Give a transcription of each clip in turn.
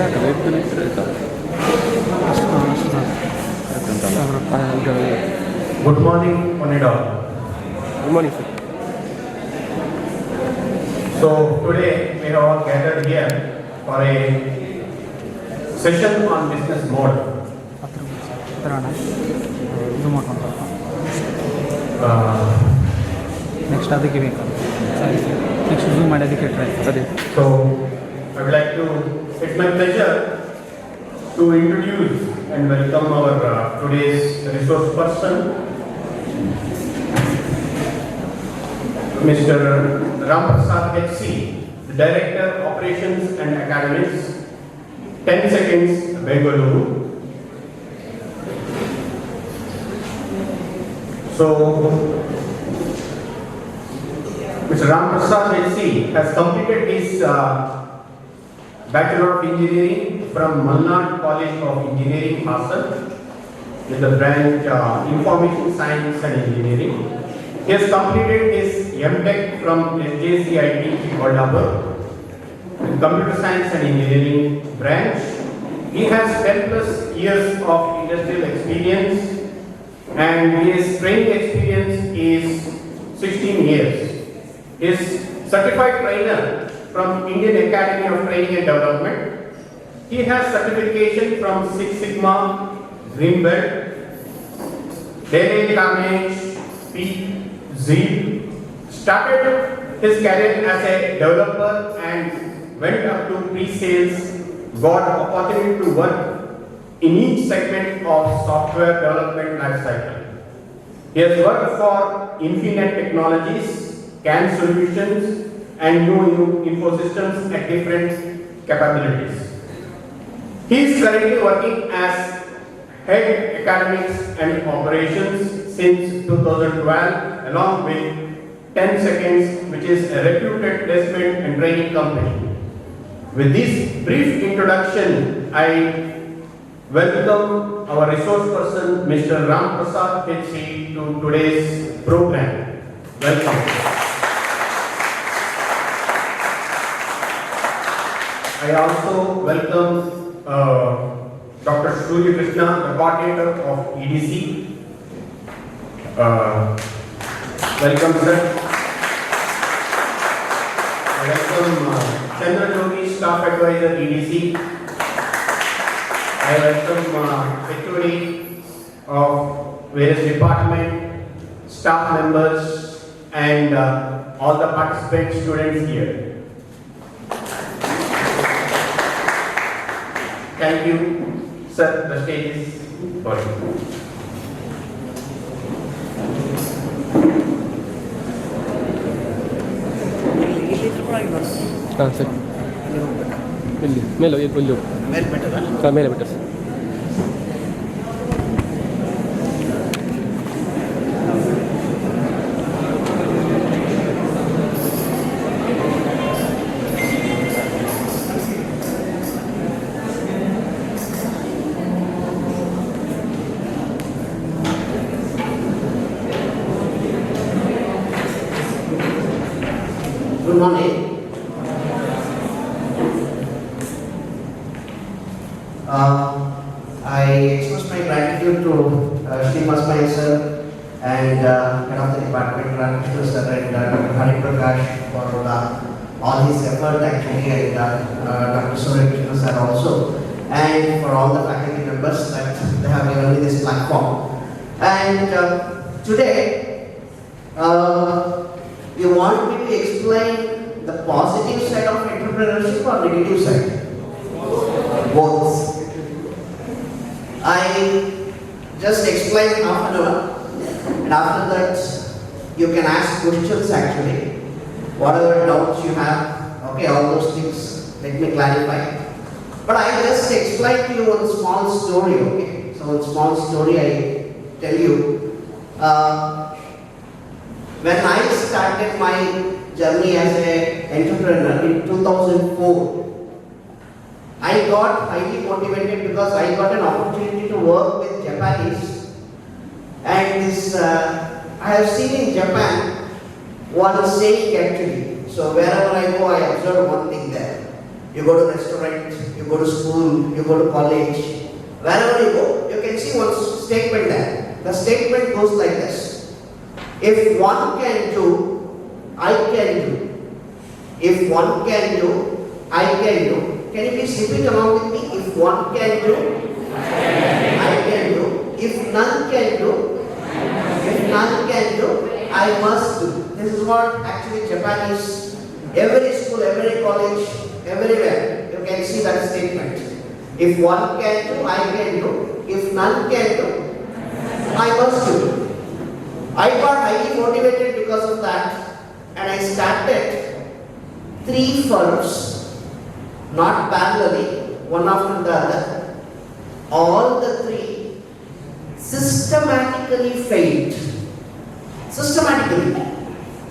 Good morning, one and all. Good morning, sir. So today we have all gathered here for a session on business mode. Next ಅದಕ್ಕೆ ಬೇಕು next zoom ಮಾಡೋದಕ್ಕೆ try ಅದೇ. So I would like to, it's my pleasure to introduce and welcome our today's resource person, Mr. Ram Prasad H C, the Director Operations and Academics, 10seconds, Bengaluru. So, Mr. Ram Prasad H C has completed his Bachelor of Engineering from Mangalore College of Engineering, Hassan, with the branch Information Science and Engineering. He has completed his M.Tech from SJCIT, Colaba, with Computer Science and Engineering branch. He has 10 plus years of industrial experience, and his training experience is 16 years. He is certified trainer from Indian Academy of Training and Development. He has certification from Six Sigma, Green Belt, Daily Carnage, Peak, Zeal. Started his career as a developer and went up to pre-sales, got opportunity to work in each segment of software development lifecycle. He has worked for Infinite Technologies, CAN Solutions, and new Infosystems at different capabilities. He is currently working as Head Academics and Operations since 2012 along with 10seconds, which is a reputed placement and training company. With this brief introduction, I welcome our resource person, Mr. Ram Prasad H C, to today's program. Welcome. I also welcome Dr.Soorya Krishna, the coordinator of EDC. Welcome, sir. I welcome Chandra Jogi, staff advisor, EDC. I welcome HOD of various department, staff members, and all the participant students here. Thank you, sir. The stage is for you. Sir. Melo, it will do. Melo better. Good morning. I express my gratitude to Srinivas sir and head of the department, Krishna sir, and Dr. Hariprakash for all his effort actually, and Dr.Soorya Krishna sir also, and for all the faculty members that they have given me this platform. And today, you want me to explain the positive side of entrepreneurship or negative side? Both. I just explain half an hour, and after that you can ask questions actually. Whatever doubts you have, okay, all those things, let me clarify. But I just explain to you one small story, okay? So one small story I tell you. When I started my journey as an entrepreneur in 2004, I got highly motivated because I got an opportunity to work with Japanese, and this I have seen in Japan one saying actually. So wherever I go, I observe one thing there. You go to restaurant, you go to school, you go to college. Wherever you go, you can see one statement there. The statement goes like this. If one can do, I can do. If one can do, I can do. Can you please repeat along with me? If one can do, I can do. If none can do, I must do. This is what actually Japan is. Every school, every college, everywhere, you can see that statement. If one can do, I can do. If none can do, I must do. I got highly motivated because of that, and I started 3 firms, not parallelly, one after the other. All the 3 systematically failed. Systematically.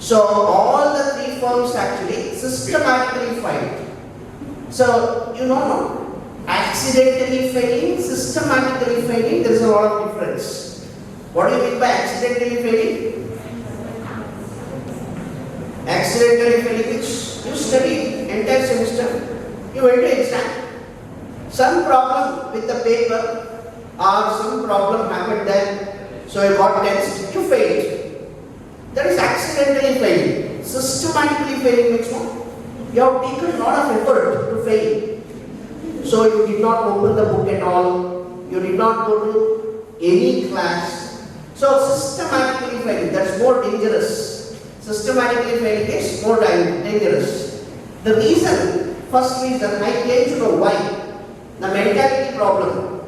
So all the 3 firms actually systematically failed. So you know, accidentally failing, systematically failing, there is a lot of difference. What do you mean by accidentally failing? Accidentally failing means you studied entire semester, you went to exam. Some problem with the paper or some problem happened there, so you got tensed, you failed. That is accidentally failing. Systematically failing means what? You have taken a lot of effort to fail. So you did not open the book at all, you did not go to any class. So systematically failing, that's more dangerous. Systematically failing is more dangerous. The reason, first reason, I came to know why. The mentality problem.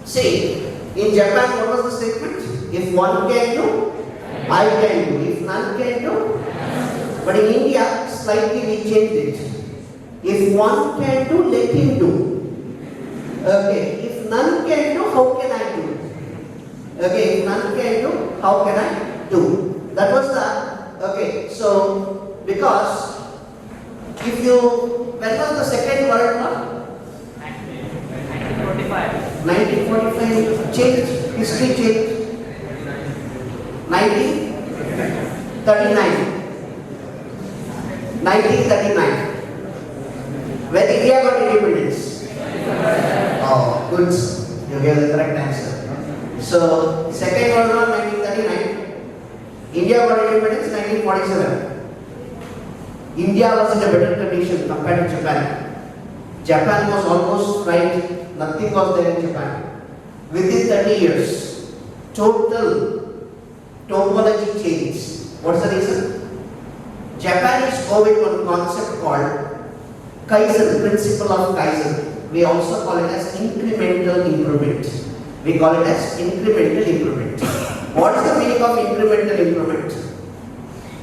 See, in Japan, what was the statement? If one can do, I can do. If none can do. But in India, slightly we changed it. If one can do, let him do. Okay, if none can do, how can I do? Okay, if none can do, how can I do? That was the, okay, so, because, if you, when was the second World War? 1945 changed, history changed. 1939. When India got independence? Oh, good. You gave the correct answer. So, Second World War 1939. India got independence 1947. India was in a better condition compared to Japan. Japan was almost right, nothing was there in Japan. Within 30 years, total topology changed. What's the reason? Japan is going on a concept called Kaizen, principle of Kaizen. We also call it as incremental improvement. We call it as incremental improvement. What is the meaning of incremental improvement?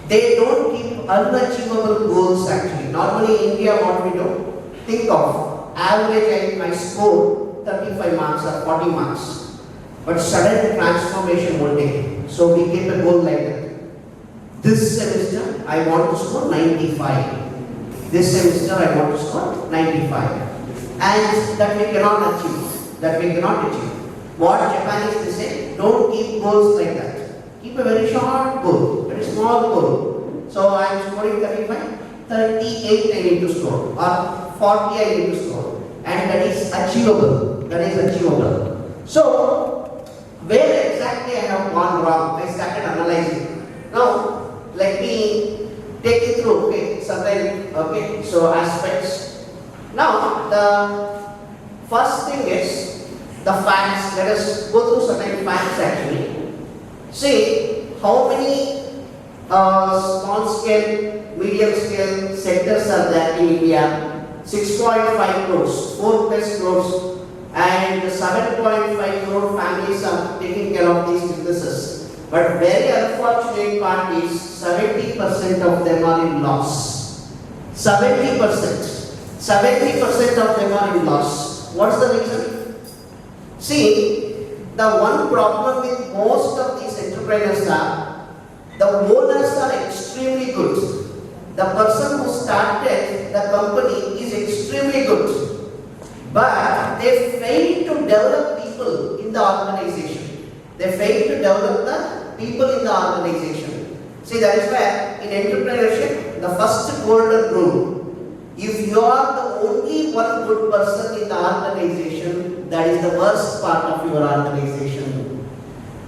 They don't keep unachievable goals actually. Normally in India what we do? Think of average I might score 35 marks or 40 marks. But sudden transformation will take. So we keep a goal like that. This semester I want to score 95. This semester I want to score 95. And that we cannot achieve. What Japan is to say, don't keep goals like that. Keep a very short goal, very small goal. So I am scoring 35, 38 I need to score, or 40 I need to score. And that is achievable. So, where exactly I have gone wrong, I started analyzing. Now, let me take it through, so aspects. Now, the first thing is the facts. Let us go through certain facts actually. See how many small scale, medium scale sectors are there in India. 6.5 crores, 4 plus crores, and 7.5 crore families are taking care of these businesses. But very unfortunate part is 70% of them are in loss. 70% of them are in loss. What's the reason? See, the one problem with most of these entrepreneurs are, the owners are extremely good. The person who started the company is extremely good. But they fail to develop people in the organization. See, that is where in entrepreneurship, the first golden rule If you are the only one good person in the organization, that is the worst part of your organization.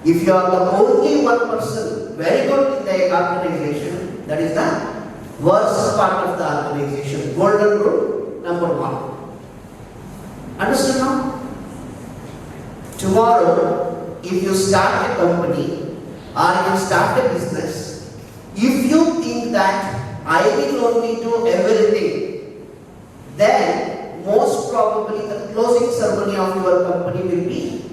If you are the only one person very good in the organization, that is the worst part of the organization. Golden rule number 1. Understood now? Tomorrow, if you start a company or you start a business, if you think that I will only do everything, then most probably the closing ceremony of your company will be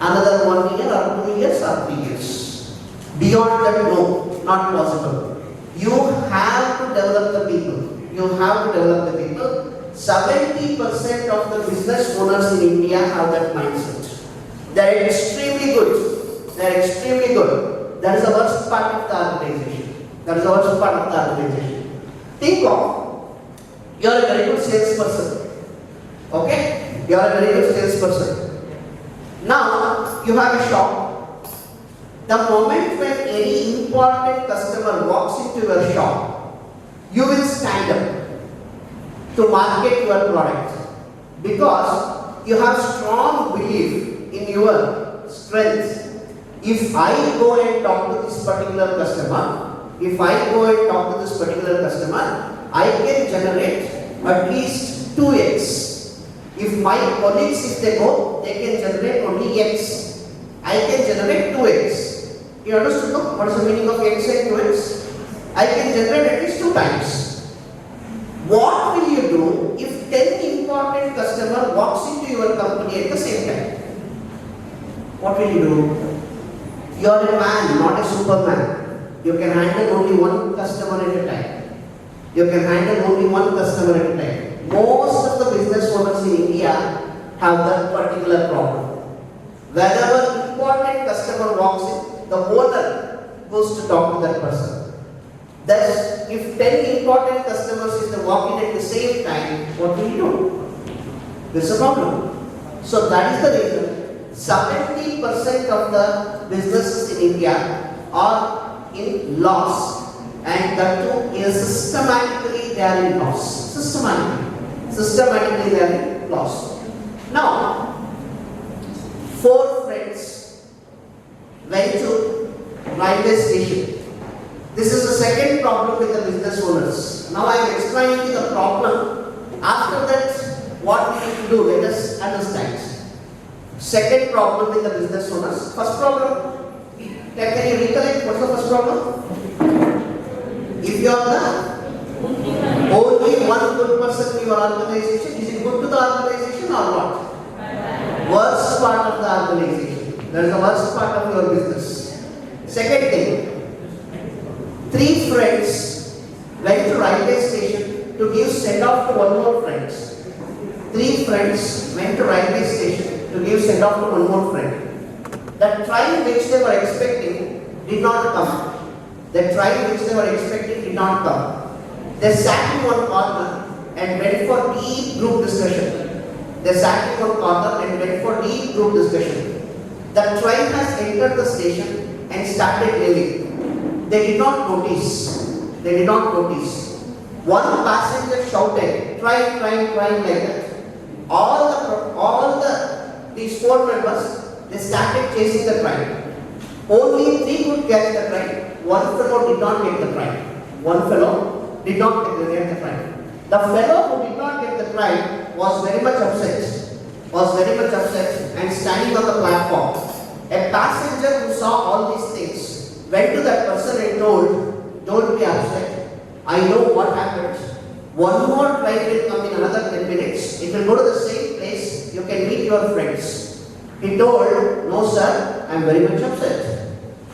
another 1 year or 2 years or 3 years. Beyond that, no, not possible. You have to develop the people. You have to develop the people. 70% of the business owners in India have that mindset. They are extremely good. They are extremely good. That is the worst part of the organization. That is the worst part of the organization. Think of, you are a very good salesperson. Okay? You are a very good salesperson. Now, you have a shop. The moment when any important customer walks into your shop, you will stand up to market your product because you have strong belief in your strength. If I go and talk to this particular customer, I can generate at least 2x. If my colleagues, if they go, they can generate only x. I can generate 2x. You understood no? What is the meaning of x and 2x? I can generate at least 2 times. What will you do if 10 important customer walks into your company at the same time? What will you do? You are a man, not a superman. You can handle only one customer at a time. You can handle only one customer at a time. Most of the business owners in India have that particular problem. Whenever important customer walks in, the owner goes to talk to that person. Thus, if 10 important customers is walk in at the same time, what will you do? There is a problem. So that is the reason 70% of the businesses in India are in loss, and that too is systematically they are in loss. Systematically they are in loss. Now, 4 friends went to railway station. This is the second problem with the business owners. Now I am explaining you the problem. After that, what we need to do, let us understand. Second problem with the business owners. First problem, can you recollect what's the first problem? If you are the only one good person in your organization, is it good to the organization or what? Worst part of the organization. That is the worst part of your business. Second thing, 3 friends went to railway station to give send off to one more friend. 3 friends went to railway station to give send off to one more friend. That train which they were expecting did not come. They sat in one corner and went for deep group discussion. The train has entered the station and started leaving. They did not notice. One passenger shouted, train like that. These 4 members, they started chasing the train. Only 3 could catch the train. One fellow did not get the train. The fellow who did not get the train was very much upset and standing on the platform. A passenger who saw all these things went to that person and told, don't be upset. I know what happened. One more train will come in another 10 minutes. It will go to the same place. You can meet your friends. He told, no sir, I am very much upset.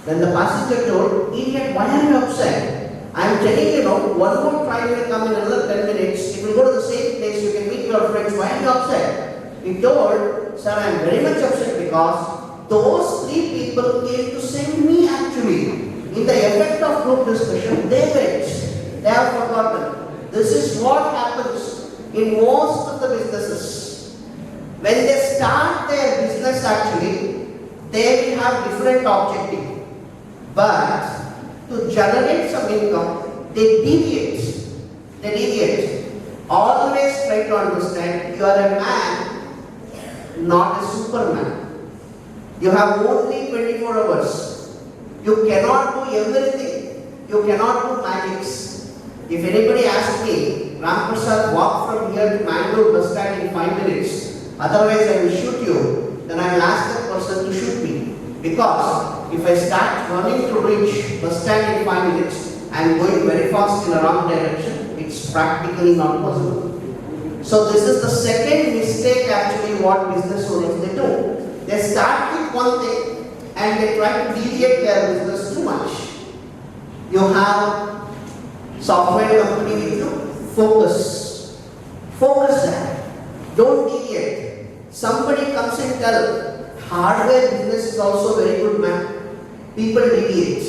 Then the passenger told, idiot, why are you upset? I am telling you now, one more train will come in another 10 minutes. It will go to the same place. You can meet your friends. Why are you upset? He told, sir, I am very much upset because those 3 people came to send me actually. In the effect of group discussion, they went. They have forgotten. This is what happens in most of the businesses. When they start their business actually, they will have different objective. But to generate some income, they deviate. try to understand, you are a man, not a superman. You have only 24 hours. You cannot do everything. You cannot do magics. If anybody asks me, Ram Prasad, walk from here to Mangaluru bus stand in 5 minutes, otherwise I will shoot you, then I will ask that person to shoot me. Because if I start running to reach bus stand in 5 minutes, I am going very fast in the wrong direction. It's practically not possible. So this is the second mistake actually what business owners they do. They start with one thing and they try to deviate their business too much. You have software company with you, focus. Focus that. Don't deviate. Somebody comes and tell, hardware business is also very good, man. People deviate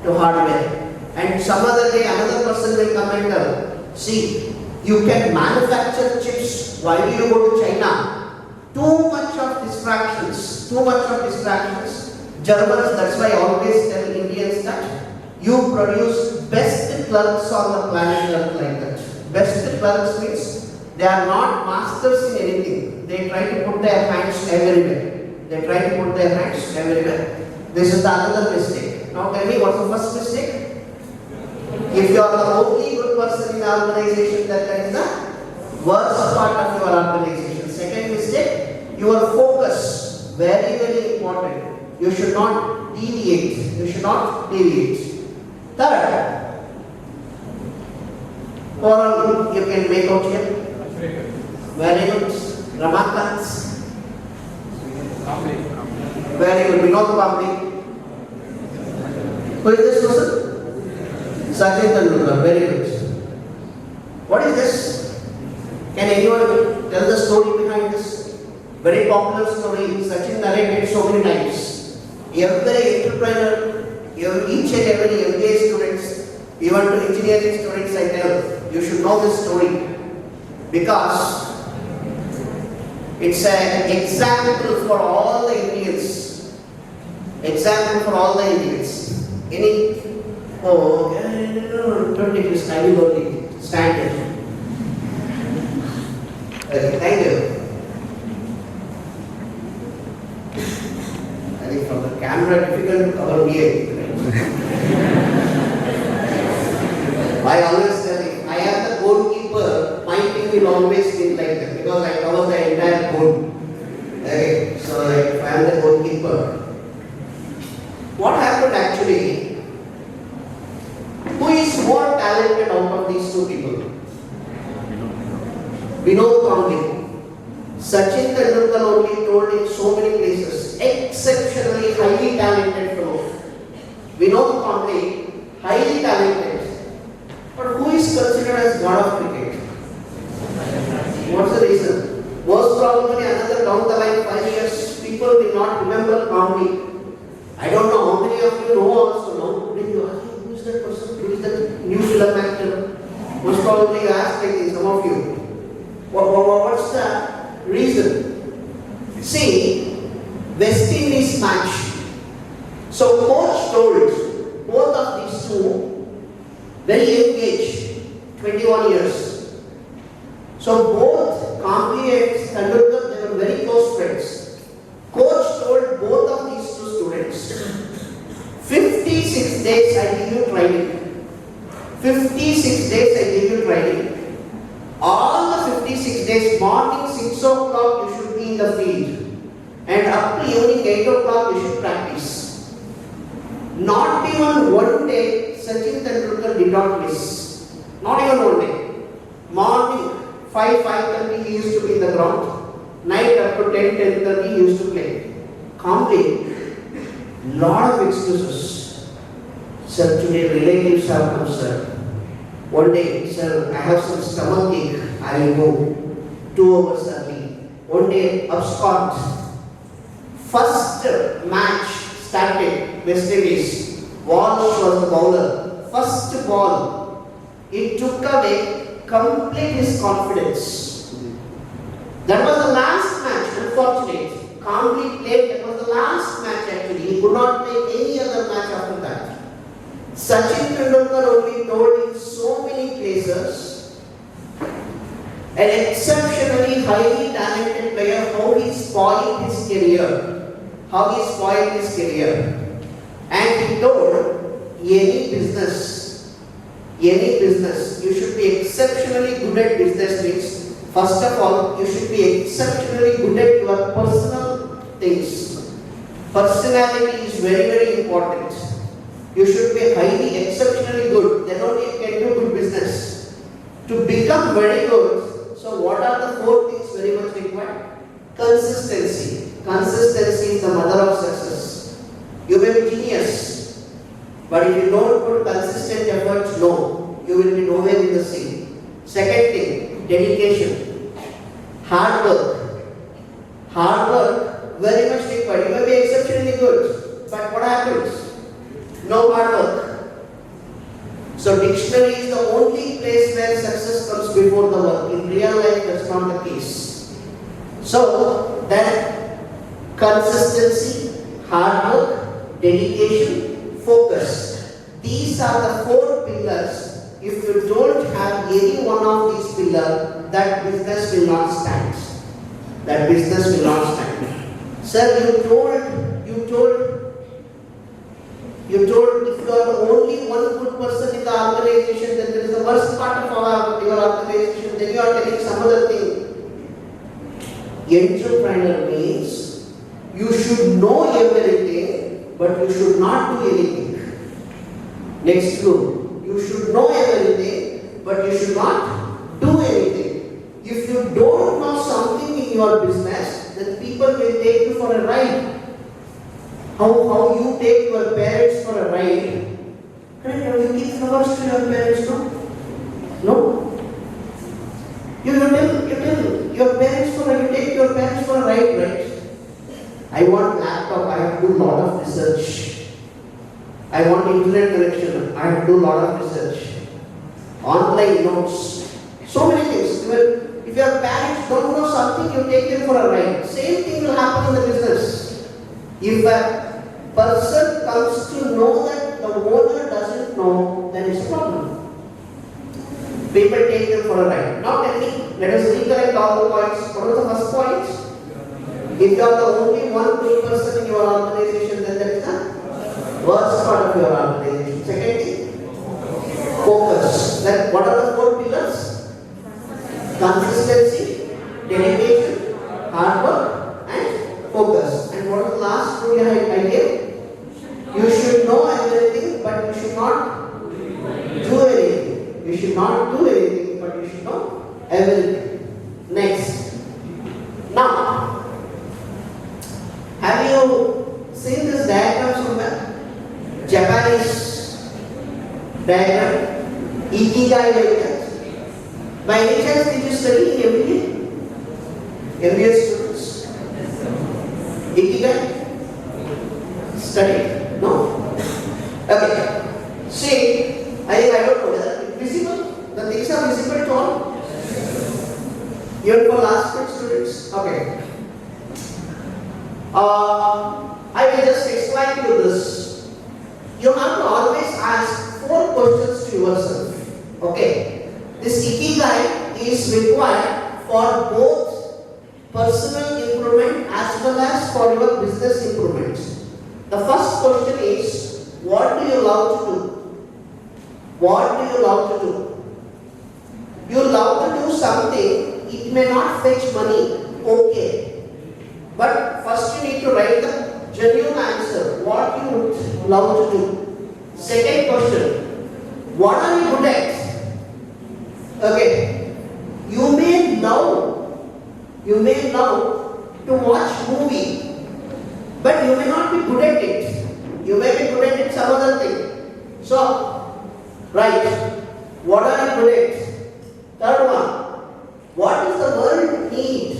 to hardware. And some other day another person will come and tell, see, you can manufacture chips, why do you go to China? Too much of distractions, Germans, that's why I always tell Indians that you produce best clerks on the planet Earth like that. Best clerks means they are not masters in anything. They try to put their hands everywhere. This is the another mistake. Now tell me, what's the first mistake? If you are the only good person in the organization, that is the worst part of your organization. Second mistake, your focus, very, very important. You should not deviate. Third, oral you can make out here. Very good. Ramakant. Very good. Vinod Bambi. Who is this person? Sachin Tendulkar, very good. What is this? Can anyone tell the story behind this? Very popular story. Sachin narrated so many times. Every entrepreneur, each and every MBA students, even to engineering students, I tell, you should know this story. Because it's an example for all the Indians. Any don't take this tiny body. Stand there. Okay, thank you. I think from the camera difficult to cover me. I always tell you, I am the goalkeeper, my team will always win like that because I cover the entire goal. Okay, so if I am the goalkeeper. What happened actually? Who is more talented out of these two people? Vinod Bambi. Sachin Tendulkar only told in so many places, exceptionally highly talented fellow. Vinod Bambi, highly talented. But who is considered as god of cricket? What's the reason? Most probably another down the line 5 years, people will not remember Bambi. I don't know how many of you know also now. Who is that person? Who is that new film actor? Most probably you asked like this, some of you. What's the reason? See, West Indies match. So coach told both of these two, very young age, 21 years. So both Kambli and Tendulkar, they were very close friends. Coach told both of these two students, 56 days I give you training. 56 days I give you training. All the 56 days, morning 6 o'clock you should be in the field. And up to evening 8 o'clock you should practice. Not even one day Sachin Tendulkar did not miss. Not even one day. Morning 5:30 he used to be in the ground. Night up to 10:30 he used to play. Calmly. Lot of excuses. Sir, today relatives have come, sir. One day, sir, I have some stomach ache. I will go 2 hours early. One day, abscond. First match started, West Indies. Walsh was the bowler. First ball. It took away complete his confidence. That was the last match, unfortunate. Calmly played, that was the last match actually. He could not play any other match after that. Sachin Tendulkar only told in so many places, an exceptionally highly talented player, how he spoiled his career. How he spoiled his career. And he told, any business, you should be exceptionally good at business things. First of all, you should be exceptionally good at your personal things. Personality is very, very important. You should be highly, exceptionally good. Then only you can do good business. To become very good, so what are the 4 things very much required? Consistency. Consistency is the mother of success. You may be genius, but if you don't put consistent efforts, no, you will be nowhere in the sea. Second thing, dedication. Hard work. Hard work, very much required. You may be exceptionally good, but what happens? No hard work. So dictionary is the only place where success comes before the work. In real life, that's not the case. So then consistency, hard work, dedication, focus. These are the 4 pillars. If you don't have any one of these pillars, that business will not stand. That business will not stand. Sir, you told if you are the only one good person in the organization, then there is the worst part of your organization, then you are telling some other thing. Entrepreneur means you should know everything, but you should not do anything. Next rule, you should know everything, but you should not do anything. If you don't know something in your business, then people will take you for a ride. How you take your parents for a ride? Correct? You give flowers to your parents, no? No? You tell your parents you take your parents for a ride, right? I want laptop, I have to do a lot of research. I want internet connection, I have to do a lot of research. Online notes, so many things. If your parents don't know something, you take them for a ride. Same thing will happen in the business. If a person comes to know that the owner doesn't know, then it's a problem. People take them for a ride. Now tell me, let us recollect all the points. What was the first point? If you are the only one good person in your organization, then that is the worst part of your organization. Second thing, focus. Then what are the 4 pillars? Consistency, dedication, hard work, and focus. And what is the last rule I gave? You should know everything, but you should not do anything. You should not do anything, but you should know everything. Next. Now, have you seen this diagram somewhere? Japanese diagram, Ikigai like that. By any chance did you study MBA? MBA students? Ikigai? Study? No? Okay. See, I don't know whether it's visible. The things are visible to all. Even for last grade students? Okay. I will just explain to you this. You have to always ask 4 questions to yourself. Okay. This Ikigai is required for both personal improvement as well as for your business improvement. The first question is, what do you love to do? What do you love to do? You love to do something, it may not fetch money, okay. But first you need to write the genuine answer, what you would love to do. Second question, what are you good at? Okay, you may love to watch movie, but you may not be good at it. You may be good at it some other thing. So, right, what are you good at? Third one, what does the world need?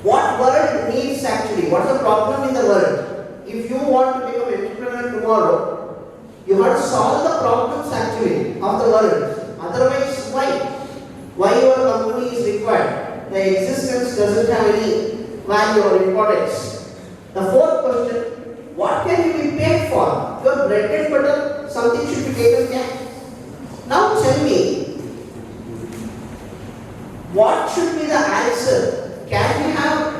What world needs actually? What's the problem in the world? If you want to become an entrepreneur tomorrow, you have to solve the problems actually of the world. Otherwise, why? Why your company is required? The existence doesn't have any value or importance. The fourth question, what can you be paid for? Your bread and butter, something should be taken care. Now tell me, what should be the answer? Can we have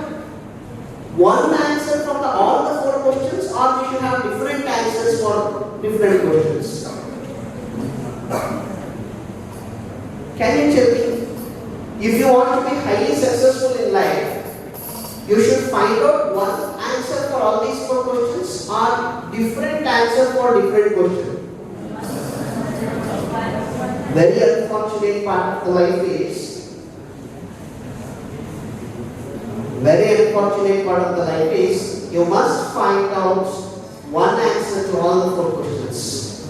one answer from all the 4 questions, or we should have different answers for different questions? Can you tell me? If you want to be highly successful in life, you should find out one answer for all these 4 questions, or different answer for different questions. Very unfortunate part of the life is, you must find out one answer to all the 4 questions.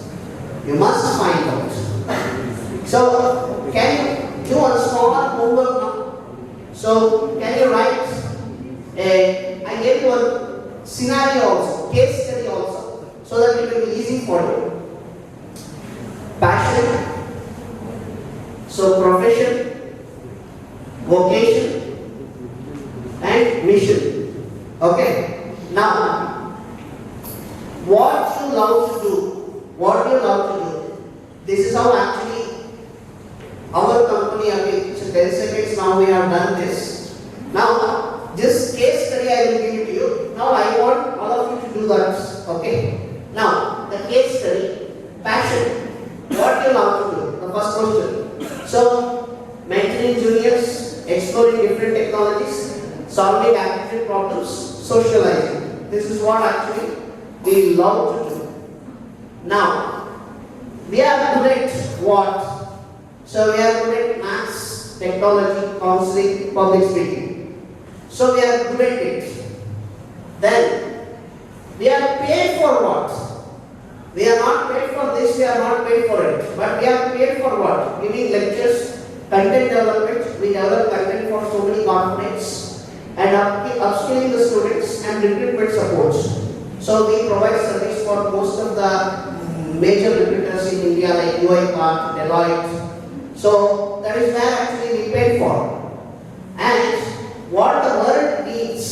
You must find out. So, can you do a small homework now? So, can you write I gave you a scenario also, case study also, so that it will be easy for you. Passion, so profession, vocation, and mission. Okay. Now, what you love to do? What you love to do? This is how actually our company. Okay, so 10 seconds now we have done this. Now, this case study I will give it to you. Now I want all of you to do that. Okay. Now, the case study, passion. What you love to do? The first question. So, mentoring juniors, exploring different technologies, solving aptitude problems, socializing. This is what actually we love to do. Now, we are good at what? So, we are good at maths, technology, counseling, public speaking. So, we are good at it. Then, we are paid for what? We are not paid for this, we are not paid for it. But we are paid for what? Giving lectures, content development. We develop content for so many corporates, and upskilling the students and recruitment supports. So we provide service for most of the major recruiters in India like UiPath, Deloitte. So that is where actually we paid for. And what the world needs,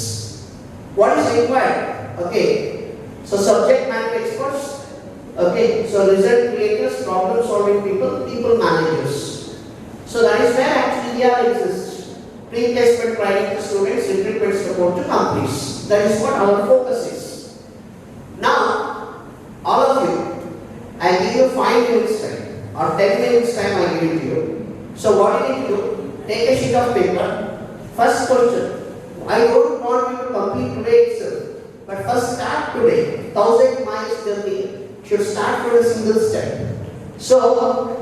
what is required? Okay, so subject matter experts. Okay, so result creators, problem solving people, people managers. So that is where actually we are exist. Pre-placement training to students, recruitment support to companies. That is what our focus is. Now, all of you, I give you 5 minutes time or 10 minutes time I give it to you. So what you need to do, take a sheet of paper. First question, I don't want you to complete today itself, but first start today. 1,000 miles journey should start from a single step. So,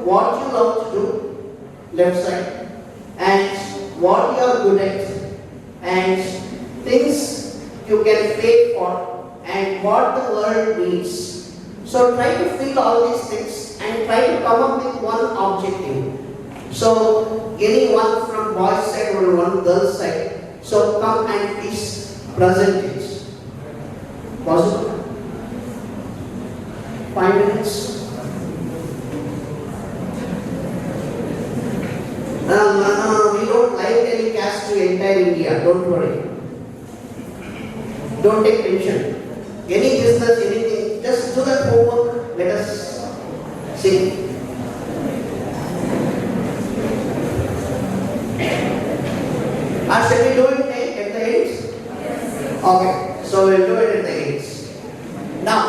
what you love to do, left side, and what you are good at, and things you can pay for, and what the world needs. So, try to fill all these things and try to come up with one objective. So, getting one from boys side or one girls side. So, come and please present it. Possible? 5 minutes. We don't live telecast to entire India. Don't worry. Don't take tension. Any business, anything, just do that homework. Let us see. Shall we do it at the end? Yes. Okay. So we'll do it at the end. Now,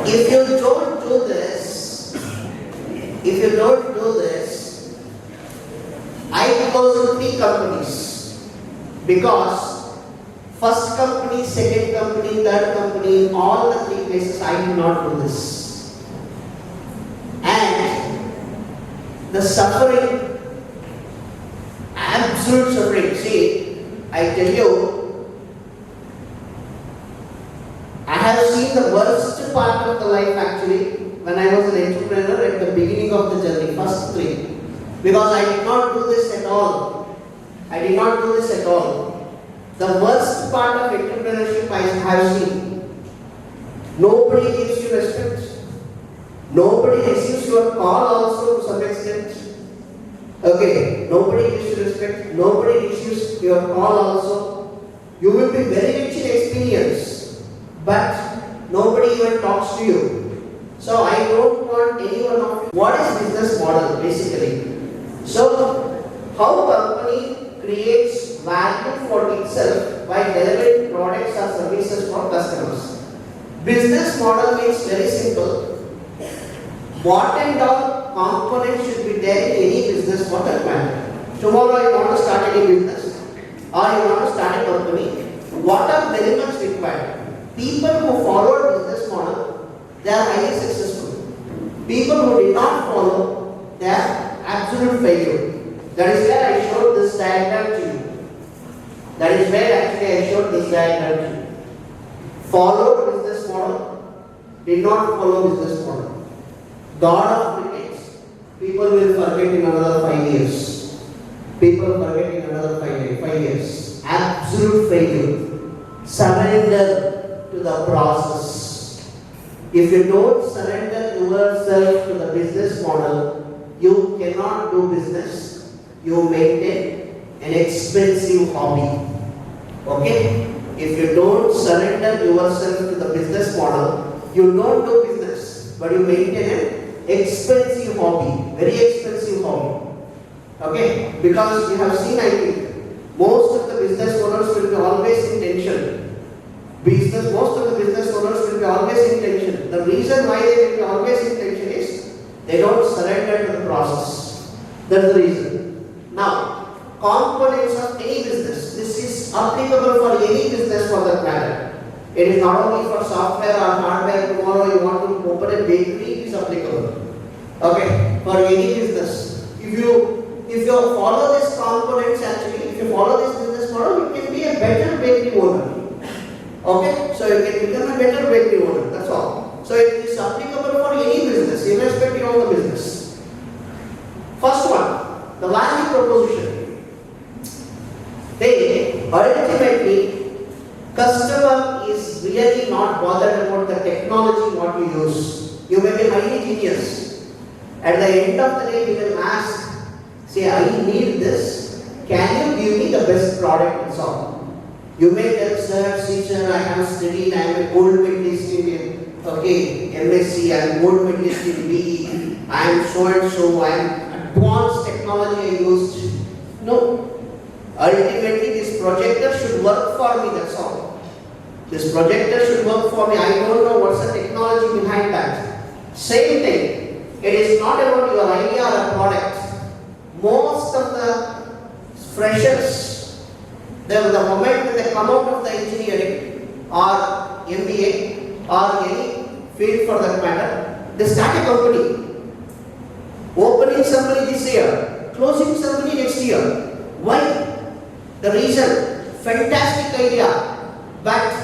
if you don't do this, I propose to 3 companies. Because first company, second company, third company, in all the 3 places I do not do this. And the suffering, absolute suffering. See, I tell you, I have seen the worst part of the life actually when I was an entrepreneur at the beginning of the journey, first 3. Because I did not do this at all. The worst part of entrepreneurship I have seen. Nobody gives you respect. Nobody receives your call also to some extent. Okay, nobody gives you respect. Nobody receives your call also. You will be very rich in experience, but nobody even talks to you. So I don't want any one of you. What is business model basically? So, how company creates value for itself by delivering products or services for customers. Business model is very simple. What and all components should be there in any business for that matter. Tomorrow you want to start any business or you want to start a company. What are the elements required? People who followed business model, they are highly successful. People who did not follow, they are absolute failure. That is where I showed this diagram to you. That is where actually I showed this diagram to you. Followed business model, did not follow business model. God of crickets, people will forget in another 5 years. People forget in another 5 years. Absolute failure. Surrender to the process. If you don't surrender yourself to the business model, you cannot do business. You maintain an expensive hobby. Okay? If you don't surrender yourself to the business model, you don't do business, but you maintain an expensive hobby, very expensive hobby. Okay? Because you have seen, I think, most of the business owners will be always in tension. Most of the business owners will be always in tension. The reason why they will be always in tension is they don't surrender to the process. That's the reason. Now, components of any business. This is applicable for any business for that matter. It is not only for software or hardware. Tomorrow you want to open a bakery, it is applicable. Okay, for any business. If you follow these components actually, if you follow this business model, you can be a better bakery owner. Okay, so you can become a better bakery owner. That's all. So it is applicable for any business, irrespective of the business. First one, the value proposition. They ultimately, customer is really not bothered about the technology what you use. You may be highly genius. At the end of the day, he will ask, say, I need this. Can you give me the best product and so on? You may tell, sir, see, sir, I have studied, I am a gold medalist in MSc, I am gold medalist in BE, I am so and so, I am advanced technology I used. No. Ultimately, this projector should work for me, that's all. This projector should work for me. I don't know what's the technology behind that. Same thing. It is not about your idea or a product. Most of the freshers, the moment when they come out of the engineering or MBA or any field for that matter, they start a company. Opening somebody this year, closing somebody next year. Why? The reason, fantastic idea, but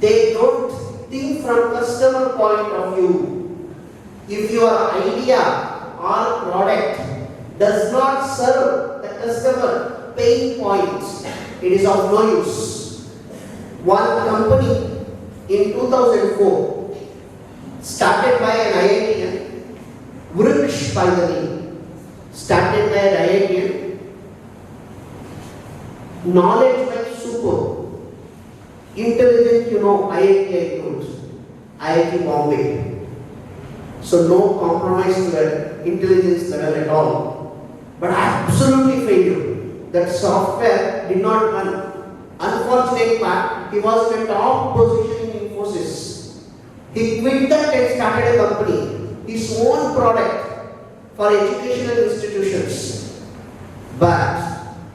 they don't think from customer point of view. If your idea or product does not serve the customer pain points, it is of no use. One company in 2004 started by an IITian, Vriksh by the name, started by an IITian. Knowledge like super, intelligent, IIT includes IIT Bombay. So no compromise to that intelligence level at all. But absolutely failure. That software did not run. Unfortunate part, he was in a top position in Infosys. He quit that and started a company, his own product for educational institutions. But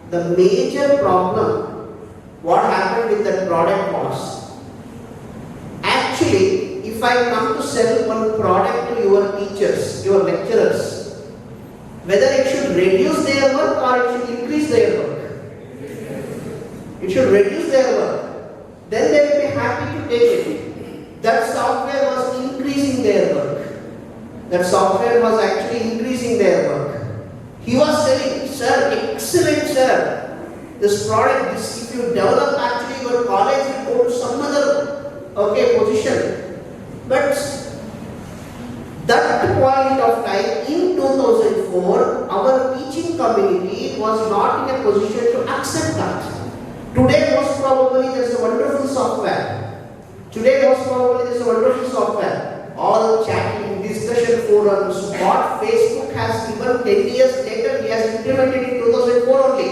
the major problem, what happened with that product was, actually, if I come to sell one product to your teachers, your lecturers, whether it should reduce their work or it should increase their work. It should reduce their work. Then they will be happy to take it. That software was increasing their work. That software was actually increasing their work. He was telling, sir, excellent sir, this product, if you develop actually your college will go to some other position. But that point of time in 2004, our teaching community was not in a position to accept that. Today most probably there is a wonderful software. All chatting, discussion forums, what Facebook has given 10 years later, he has implemented in 2004 only.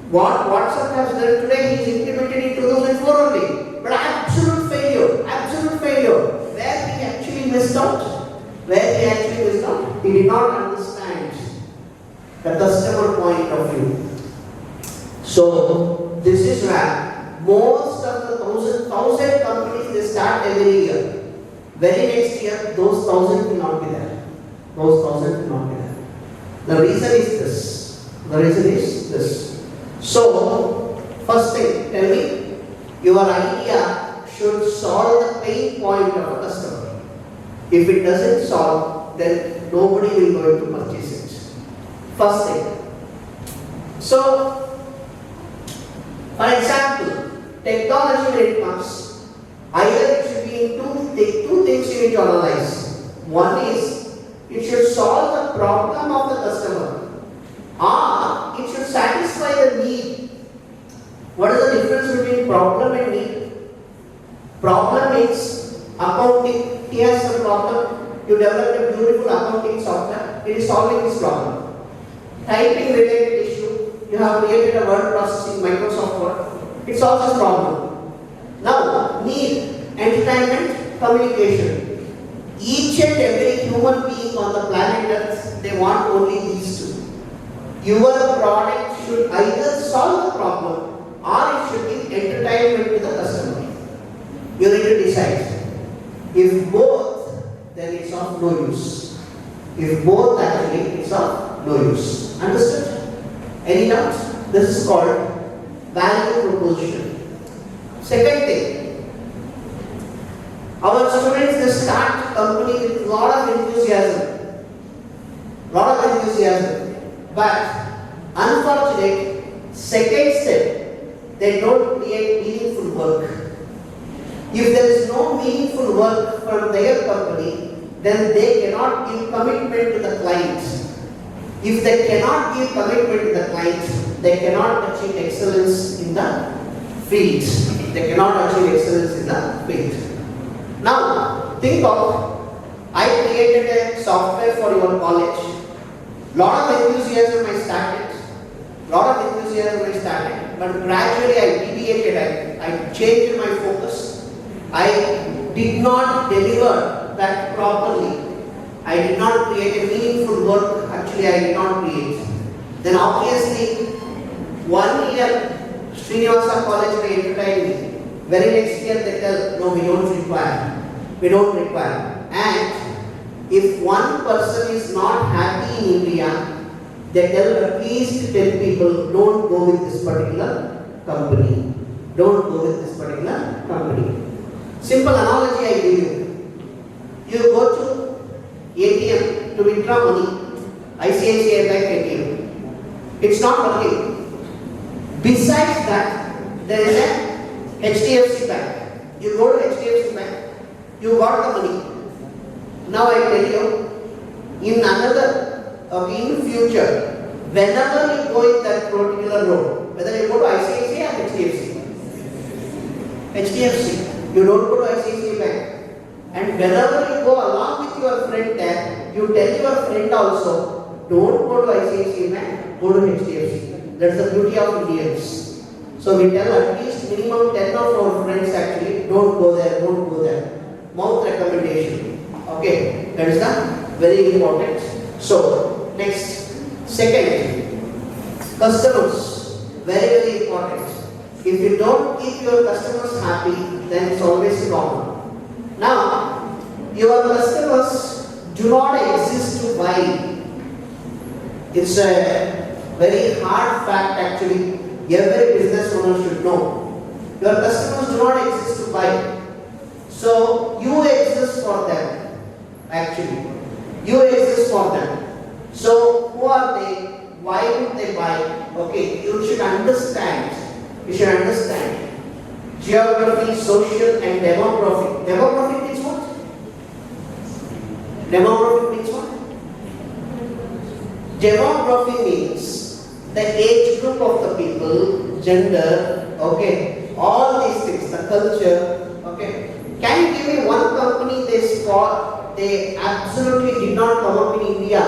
What WhatsApp has done today is implemented in 2004 only. But absolute failure. Where he actually missed out? He did not understand the customer point of view. So this is where most of the 1,000 companies they start every year. Very next year, those 1,000 will not be there. The reason is this. So, first thing, tell me, your idea should solve the pain point of a customer. If it doesn't solve, then nobody will going to purchase it. First thing. So, for example, technology when it comes, either it should be in two things you need to analyze. One is, it should solve the problem of the customer, or it should satisfy the need. What is the difference between problem and need? Problem means accounting. He has a problem. You developed a beautiful accounting software. It is solving this problem. Typing related issue. You have created a word processing Microsoft Word. It solves this problem. Now, need, entertainment, communication. Each and every human being on the planet Earth, they want only these two. Your product should either solve the problem or it should give entertainment to the customer. You need to decide. If both, then it's of no use. If both actually, it's of no use. Understood? Any doubts? This is called value proposition. Second thing, our students they start company with lot of enthusiasm, but unfortunately, second step, they don't create meaningful work. If there is no meaningful work from their company, then they cannot give commitment to the client. If they cannot give commitment to the client, they cannot achieve excellence in the field. Now, think of, I created a software for your college. Lot of enthusiasm I started, but gradually I deviated, I changed my focus. I did not deliver that properly. I did not create a meaningful work, actually I did not create. Then obviously, 1 year, Srinivas college may entertain me. Very next year they tell, no, we don't require. And if one person is not happy in India, they tell at least 10 people, don't go with this particular company. Simple analogy I give you. You go to ATM to withdraw money, ICICI Bank ATM. It's not working. Besides that, there is a HDFC Bank. You go to HDFC Bank, you got the money. Now I tell you, in future, whenever you go in that particular road, whether you go to ICICI or HDFC, you don't go to ICICI Bank. And whenever you go along with your friend there, you tell your friend also, don't go to ICICI Bank, go to HDFC. That's the beauty of Indians. So we tell at least minimum 10 of our friends actually, don't go there. Mouth recommendation. Okay, that is the very important. So, next, second, customers, very important. If you don't keep your customers happy, then it's always a problem. Now, your customers do not exist to buy. It's a very hard fact actually. Every business owner should know. Your customers do not exist to buy. So, you exist for them. Actually, you exist for them. So, who are they? Why would they buy? Okay, you should understand. Geography, social and demographic. Demographic means what? Demography means the age group of the people, gender, okay, all these things, the culture, okay. Can you give me one company they absolutely did not come up in India?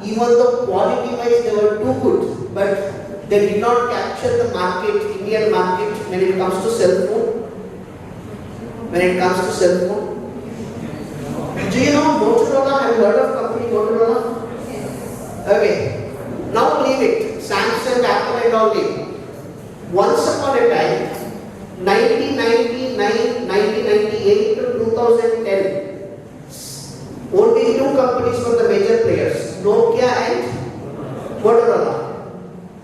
even though quality wise they were too good, but they did not capture the market, Indian market, when it comes to cell phone. When it comes to cell phone. Do you know Motorola? Have you heard of company Motorola? Okay. Now leave it. Samsung, Apple and all leave. Once upon a time, 1999, 1998 to 2010, only two companies were the major players, Nokia and Motorola.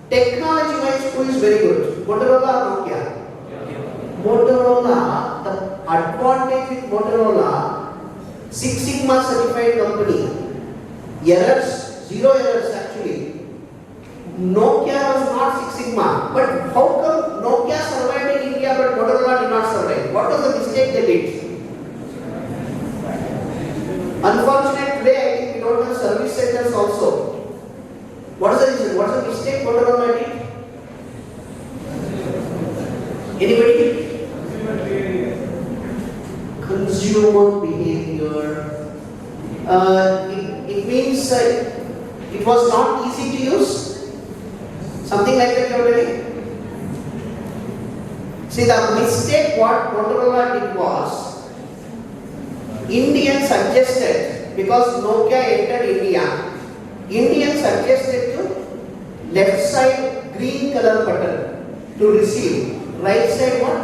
Technology wise, who is very good? Motorola or Nokia? Motorola, the advantage with Motorola, Six Sigma certified company, errors, zero errors actually. Nokia was not Six Sigma, but how come Nokia survived in India but Motorola did not survive? What was the mistake they did? Unfortunately today I think we don't have service centers also. What is the reason? What is the mistake Motorola did? Anybody? Consumer behavior. It means it was not easy to use. Something like that you are telling? See, the mistake what Motorola did was, Indians suggested, because Nokia entered India, Indians suggested to left side green color button to receive, right side what?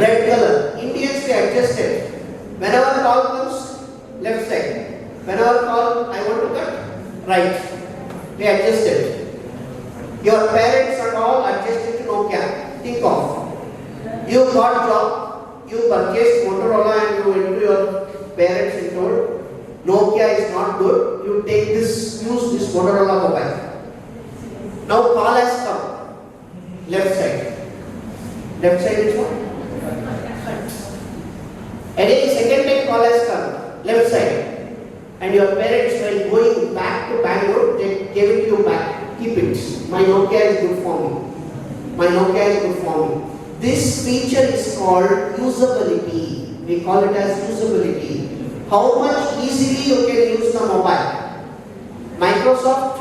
Red color. Indians we adjusted. Whenever call comes, left side. Whenever call I want to cut, right. We adjusted. Your parents are all adjusted to Nokia. Think of. You got job, you purchased Motorola and you went to your parents and told, Nokia is not good, you take this, use this Motorola mobile. Now call has come. Left side. Left side is what? Any second time call has come. Left side. And your parents were going back to Bangalore, they gave it to you back. Keep it. My Nokia is good for me. My Nokia is good for me. This feature is called usability. We call it as usability. How much easily you can use the mobile. Microsoft,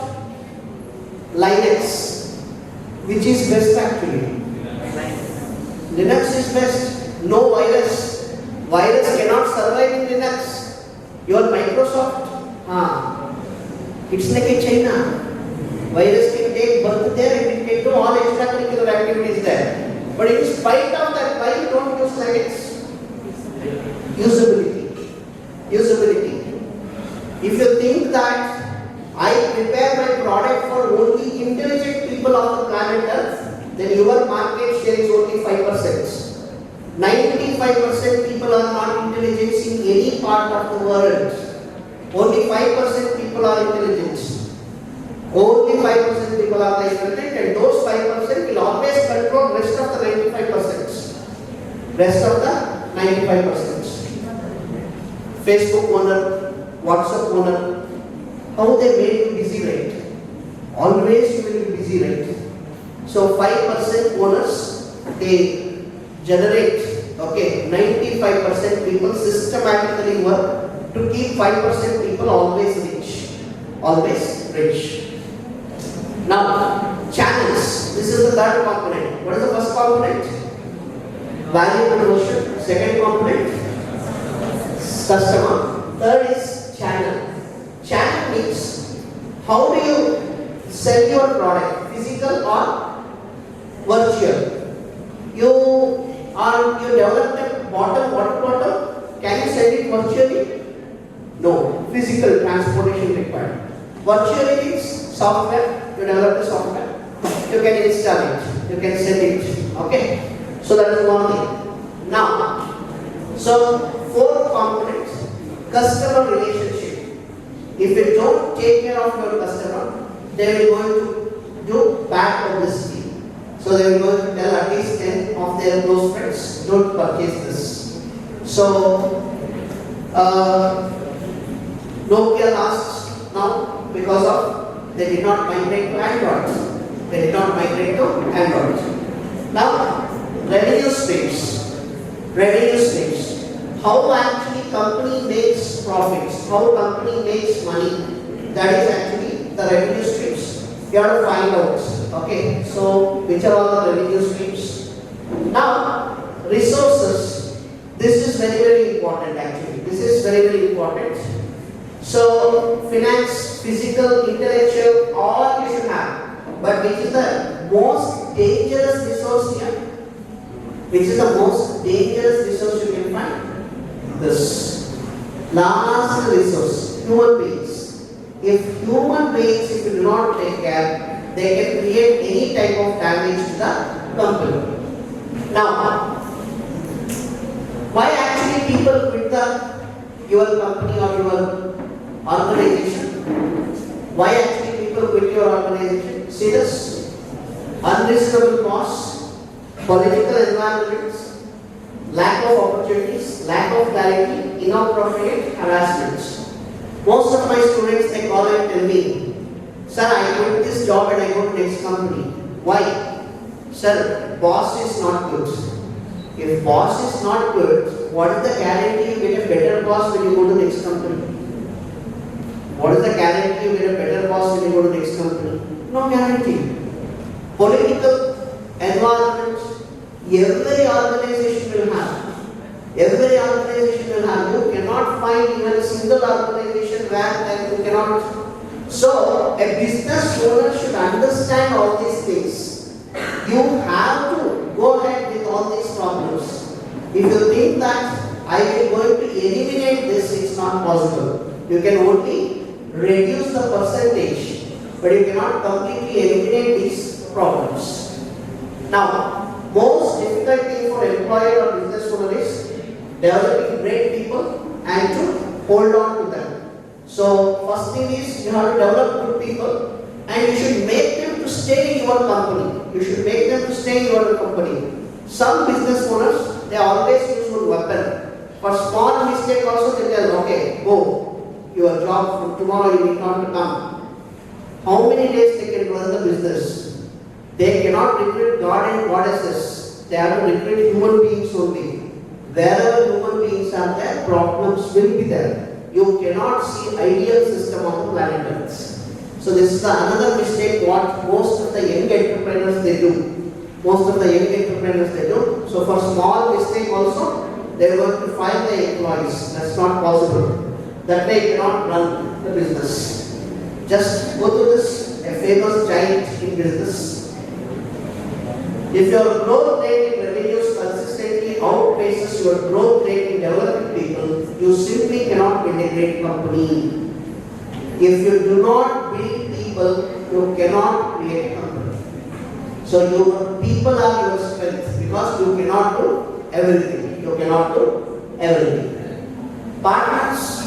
Linux. Which is best actually? Linux is best. No virus. Virus cannot survive in Linux. Your Microsoft, it's like a China. Virus can take birth there and it can do all extracurricular activities there. But in spite of that, why you don't use Linux? Usability. Usability. If you think that I prepare my product for only intelligent people of the planet Earth, then your market share is only 5%. 95% people are not intelligent in any part of the world. Only 5% people are intelligent. Only 5% people are the intelligent, and those 5% will always control rest of the 95%. Rest of the 95%. Facebook owner, WhatsApp owner, how they made you busy, right? Always you will be busy, right? So 5% owners, they generate, 95% people systematically work to keep 5% people always rich. Always rich. Now, channels. This is the third component. What is the first component? Value promotion. Second component? Customer. Third is channel. Channel means how do you sell your product? Physical or virtual? You developed a bottle. Can you sell it virtually? No. Physical transportation required. Virtually means software. You develop the software. You can install it. You can send it. Okay. So that is one thing. Now, so fourth component, customer relationship. If you don't take care of your customer, they will going to do bad publicity. So they will going to tell at least 10 of their close friends, don't purchase this. So Nokia lost now because of they did not migrate to Android. They did not migrate to Android. Now, revenue streams. Revenue streams. How actually company makes profits, how company makes money. that is actually the revenue streams. You have to find out. Okay, so which are all the revenue streams? Now, resources. This is very, very important actually. This is very, very important. So, finance, physical, intellectual, all you should have. But which is the most dangerous resource here? Which is the most dangerous resource you can find? This last resource, human beings. If human beings, if you do not take care, they can create any type of damage to the company. Now, why actually people quit your company or your organization? Why actually people quit your organization? See this: unreasonable costs, political environments, lack of opportunities, lack of clarity, inappropriate harassments. Most of my students, they call and tell me, sir, I quit this job and I go to next company. Why? Sir, boss is not good. If boss is not good, what is the guarantee you get a better boss when you go to next company? What is the guarantee you get a better boss when you go to next company? No guarantee. Political environment, every organization will have. Every organization will have. You cannot find even a single organization where you cannot. So, a business owner should understand all these things. You have to go ahead with all these problems. If you think that I am going to eliminate this, it's not possible. You can only reduce the percentage, but you cannot completely eliminate these problems. Now, most difficult thing for employer or business owner is developing great people and to hold on to them. So, first thing is you have to develop good people and you should make them to stay in your company. You should make them to stay in your company. Some business owners, they always use one weapon. For small mistake also they tell, okay, go. Your job from tomorrow you need not to come. How many days they can run the business? They cannot recruit God and goddesses. They have to recruit human beings only. Wherever human beings are there, problems will be there. You cannot see ideal system on the planet Earth. So this is another mistake what most of the young entrepreneurs they do. Most of the young entrepreneurs they do. So for small mistake also, they are going to fire the employees. That's not possible. That way you cannot run the business. Just go to this, a famous giant in business. If your growth rate in revenues consistently outpaces your growth rate in developing people, you simply cannot build a great company. If you do not build people, you cannot create a company. So your people are your strength because you cannot do everything. You cannot do everything. Partners.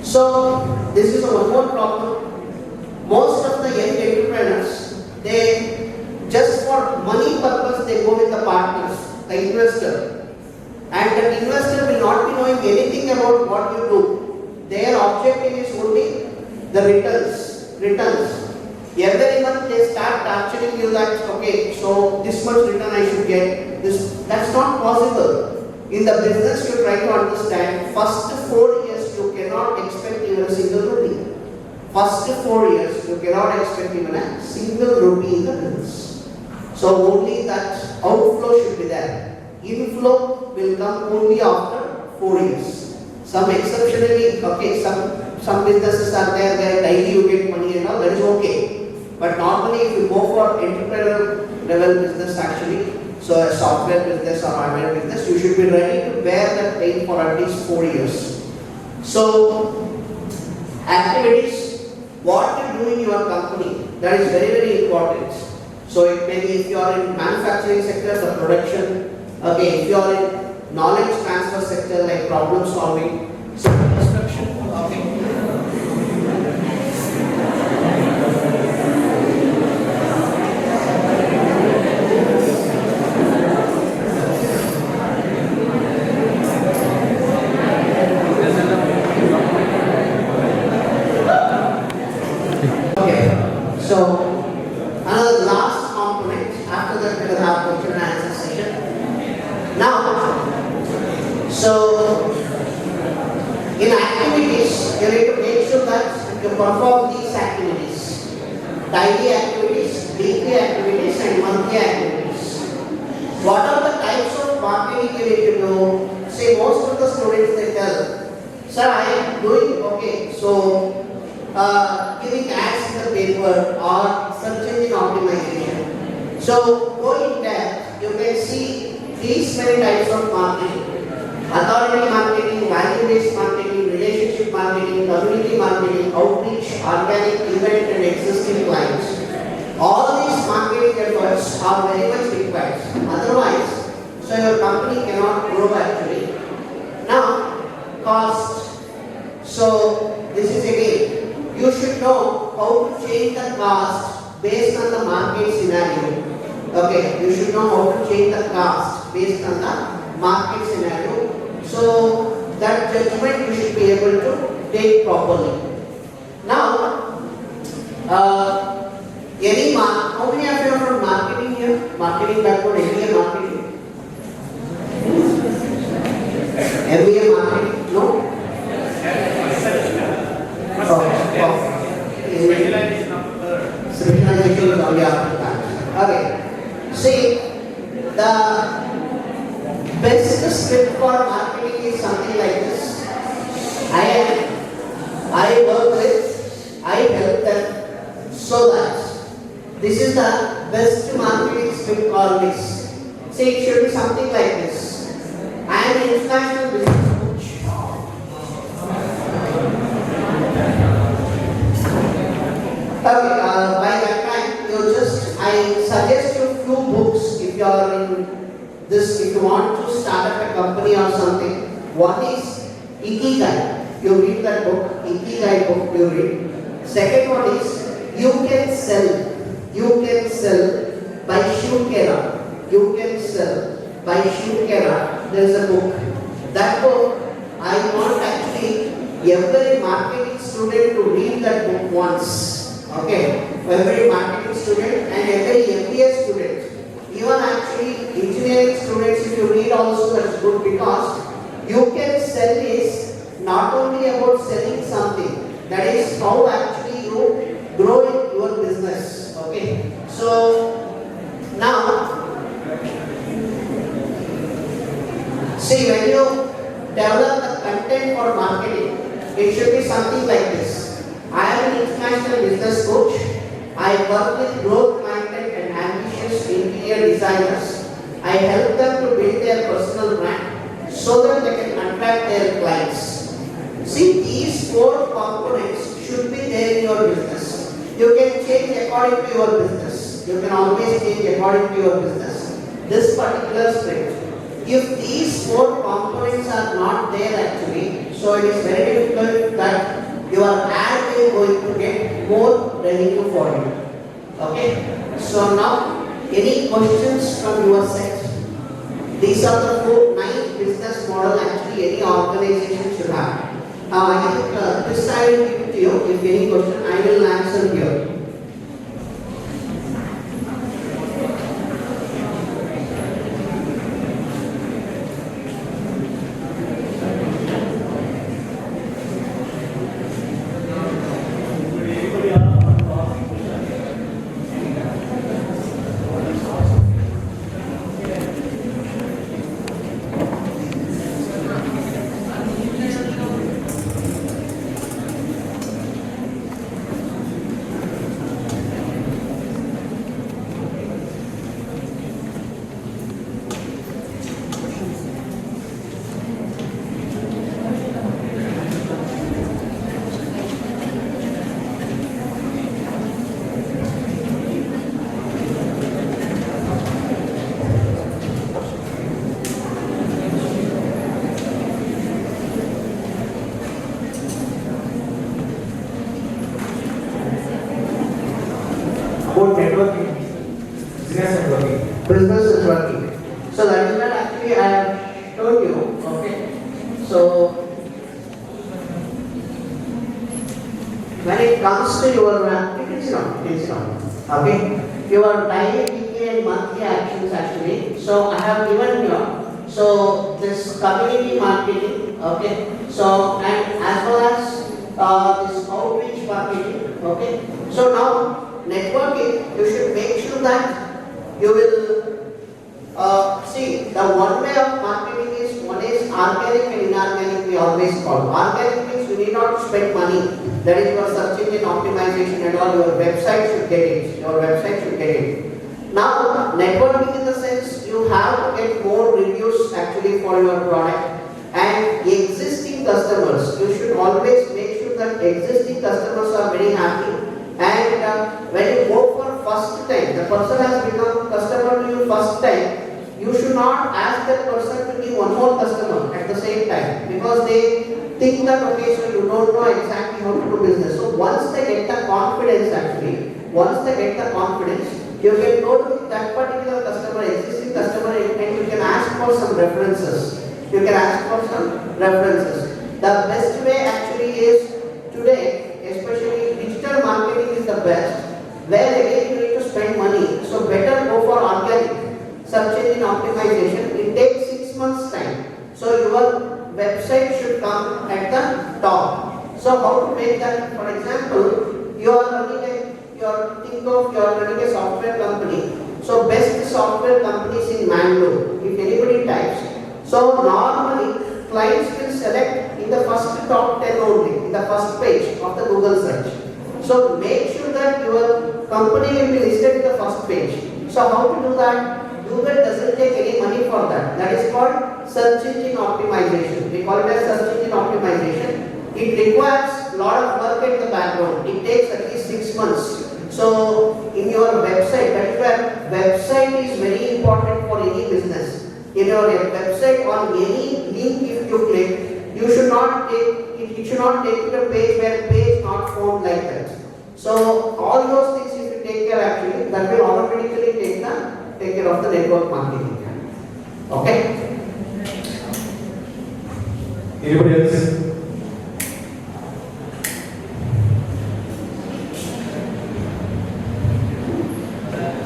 So this is one more problem. Most of the young entrepreneurs, they just for money purpose they go with the partners, the investor. And the investor will not be knowing anything about what you do. Their objective is only the returns. Every month they start torturing you that, okay, so this much return I should get. That's not possible. In the business you try to understand, first 4 years you cannot expect even a single rupee. First 4 years you cannot expect even a single rupee in the business. So only that outflow should be there. Inflow will come only after 4 years. Some exceptionally, okay, some businesses are there where daily you get money and all, that is okay. But normally if you go for entrepreneurial level business actually, so a software business or hardware business, you should be ready to bear that pain for at least 4 years. So, activities, what you do in your company, that is very, very important. So it may be if you are in manufacturing sector, the production, okay, if you are in knowledge transfer sector like problem solving, so construction, okay. So, another last component, after that we will have question and answer session. Now, so in activities, you need to make sure that you perform activities. Daily activities, weekly activities and monthly activities. What are the types of marketing you need to do? Say most of the students they tell, sir, I am doing okay, so giving ads in the paper or search engine optimization. So go in depth, you can see these many types of marketing. Authority marketing, value-based marketing, relationship marketing, community marketing, outreach, organic, event and existing clients. All these marketing efforts are very much required. Otherwise, so your company cannot grow actually. Now, cost. So this is again, you should know how to change the cost based on the market scenario. Okay, you should know how to change the cost based on the market scenario. So that judgment you should be able to take properly. Now, how many of you are from marketing here? Marketing background, MBA marketing? MBA marketing? No? Specialization is only after that. Okay. See, the best script for marketing is something like this. I work with, I help them so that this is the best marketing script always. See, it should be something like this. I am an international business coach. Okay, by that time, I suggest you few books if you are in this, if you want to start up a company or something. One is Ikigai. You read that book, Ikigai book you read. Second one is You Can Sell. You Can Sell by Shukera. You Can Sell by Shukera. There is a book. That book, I want actually every marketing student to read that book once. Okay, every marketing student and every MBA student. Even actually engineering students, if you read also, that's good, because You Can Sell is not only about selling something, that is how actually you grow in your business. Okay, so now see, when you develop the content for marketing, it should be something like this. I am an international business coach. I work with growth-minded and ambitious interior designers. I help them to build their personal brand so that they can attract their clients. See, these four components should be there in your business. You can change according to your business. You can always change according to your business. This particular script. If these four components are not there actually, so it is very difficult that your ad is going to get more revenue for you. Okay? So now, any questions from your side? These are the 9 business model actually any organization should have. I think this I will give it to you. If any question, I will answer here. About networking, business networking. Business is working. So that is what actually I have told you. Okay. So when it comes to your please not. Okay. Your daily, weekly and monthly actions actually. So I have given you. So this community marketing. Okay. So and as well as this outreach marketing. Okay. So now networking, you should make sure that you will see the one way of marketing is one is organic and inorganic. We always call organic means you need not spend money. That is your search engine optimization and all. Your website should get it. Your website should get it. Now networking in the sense you have to get more reviews actually for your product and existing customers. You should always make sure that existing customers are very happy. And when you go for first time, the person has become customer to you first time, you should not ask that person to give one more customer at the same time because they think that okay, so you don't know exactly how to do business. So once they get the confidence actually, you can go to that particular customer, existing customer, and you can ask for some references. The best way actually is today, especially digital marketing is the best, where again you need to spend money. So better go for organic search engine optimization. It takes 6 months time. So your website should come at the top. So how to make that? For example, you are running a software company. So best software companies in Mangalore. If anybody types. So normally clients will select in the first top 10 only, in the first page of the Google search. So make sure that your company will be listed in the first page. So how to do that? Google doesn't take any money for that. That is called search engine optimization. We call it as search engine optimization. It requires a lot of work in the background. It takes at least 6 months. So in your website, that is where website is very important for any business. In your website, on any link if you click, you should not take it should not take you to a page where page not found like that. So all those things if you take care actually, that will automatically take care of the network marketing. Okay. Anybody else?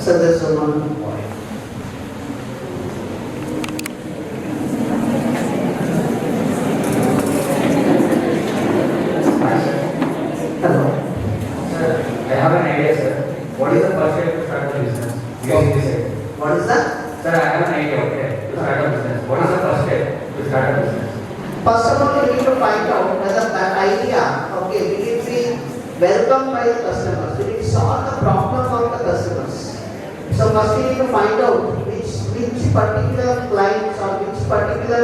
So there's someone. What is that? Sir, I have an idea, okay, to start a business. What is the first step to start a business? First of all, you need to find out whether that idea, okay, will it be welcomed by the customers? Will it solve the problem of the customers? So first you need to find out which particular clients or which particular